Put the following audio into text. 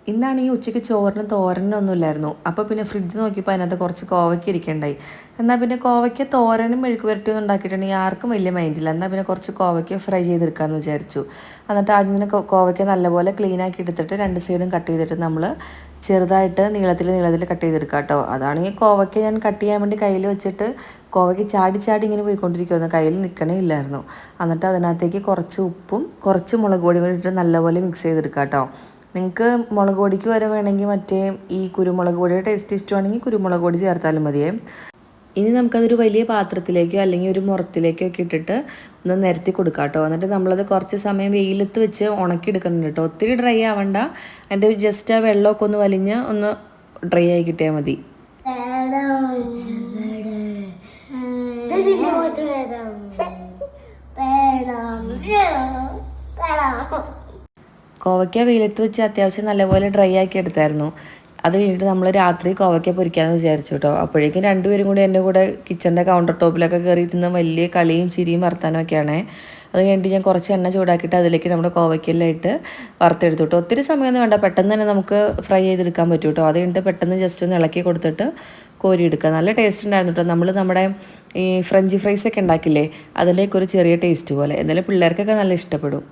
ഇന്നാണെങ്കിൽ ഉച്ചയ്ക്ക് ചോറിന് തോരനൊന്നും ഇല്ലായിരുന്നു. അപ്പോൾ പിന്നെ ഫ്രിഡ്ജ് നോക്കിയപ്പോൾ അതിനകത്ത് കുറച്ച് കോവയ്ക്ക ഇരിക്കണ്ടായി. എന്നാൽ പിന്നെ കോവയ്ക്ക തോരനും മെഴുക്ക് പുരട്ടിയൊന്നും ഉണ്ടാക്കിയിട്ടുണ്ടെങ്കിൽ ആർക്കും വലിയ മൈൻഡില്ല. എന്നാൽ പിന്നെ കുറച്ച് കോവയ്ക്ക ഫ്രൈ ചെയ്തെടുക്കാമെന്ന് വിചാരിച്ചു. എന്നിട്ട് ആദ്യം തന്നെ കോവയ്ക്ക നല്ലപോലെ ക്ലീൻ ആക്കി എടുത്തിട്ട് രണ്ട് സൈഡും കട്ട് ചെയ്തിട്ട് നമ്മൾ ചെറുതായിട്ട് നീളത്തിൽ കട്ട് ചെയ്തെടുക്കുക കേട്ടോ. അതാണെങ്കിൽ കോവയ്ക്ക ഞാൻ കട്ട് ചെയ്യാൻ വേണ്ടി കയ്യിൽ വെച്ചിട്ട് കോവയ്ക്ക് ചാടി ചാടി ഇങ്ങനെ പോയിക്കൊണ്ടിരിക്കുമായിരുന്നു, കയ്യിൽ നിൽക്കണേ ഇല്ലായിരുന്നു. എന്നിട്ട് അതിനകത്തേക്ക് കുറച്ച് ഉപ്പും കുറച്ച് മുളക് പൊടി കൂടി ഇട്ട് നല്ലപോലെ മിക്സ് ചെയ്തെടുക്കുക കേട്ടോ. നിങ്ങൾക്ക് മുളക് പൊടിക്ക് വരെ വേണമെങ്കിൽ മറ്റേ ഈ കുരുമുളക് പൊടിയുടെ ടേസ്റ്റ് ഇഷ്ടമാണെങ്കിൽ കുരുമുളക് പൊടി ചേർത്താലും മതിയേ. ഇനി നമുക്കതൊരു വലിയ പാത്രത്തിലേക്കോ അല്ലെങ്കിൽ ഒരു മുറത്തിലേക്കോ ഒക്കെ ഇട്ടിട്ട് ഒന്ന് നിരത്തി കൊടുക്കാം കേട്ടോ. എന്നിട്ട് നമ്മളത് കുറച്ച് സമയം വെയിലത്ത് വെച്ച് ഉണക്കിയെടുക്കുന്നുണ്ട് കേട്ടോ. ഒത്തിരി ഡ്രൈ ആവണ്ട, അതിൻ്റെ ജസ്റ്റ് ആ വെള്ളമൊക്കെ ഒന്ന് വലിഞ്ഞ് ഒന്ന് ഡ്രൈ ആയി കിട്ടിയാൽ മതി. കോവയ്ക്ക വെയിലത്ത് വെച്ച് അത്യാവശ്യം നല്ലപോലെ ഡ്രൈ ആക്കി എടുത്തായിരുന്നു. അത് കഴിഞ്ഞിട്ട് നമ്മൾ രാത്രി കോവയ്ക്ക പൊരിക്കാമെന്ന് വിചാരിച്ചു കേട്ടോ. അപ്പോഴേക്കും രണ്ടുപേരും കൂടി എൻ്റെ കൂടെ കിച്ചണിൻ്റെ കൗണ്ടർ ടോപ്പിലൊക്കെ കയറിയിരുന്ന വലിയ കളിയും ചിരിയും വർത്താനമൊക്കെയാണ്. അത് കഴിഞ്ഞിട്ട് ഞാൻ കുറച്ച് എണ്ണ ചൂടാക്കിയിട്ട് അതിലേക്ക് നമ്മുടെ കോവയ്ക്കെല്ലാം ഇട്ട് വറുത്തെടുത്തു കേട്ടോ. ഒത്തിരി സമയമൊന്നും വേണ്ട, പെട്ടെന്ന് തന്നെ നമുക്ക് ഫ്രൈ ചെയ്തെടുക്കാൻ പറ്റും കേട്ടോ. അത് കഴിഞ്ഞിട്ട് പെട്ടെന്ന് ജസ്റ്റ് ഒന്ന് ഇളക്കി കൊടുത്തിട്ട് കോരിയെടുക്കുക. നല്ല ടേസ്റ്റ് ഉണ്ടായിരുന്നു കേട്ടോ. നമ്മുടെ ഈ ഫ്രഞ്ച് ഫ്രൈസൊക്കെ ഉണ്ടാക്കില്ലേ, അതിലേക്കൊരു ചെറിയ ടേസ്റ്റ് പോലെ. എന്നാലും പിള്ളേർക്കൊക്കെ നല്ല ഇഷ്ടപ്പെടും.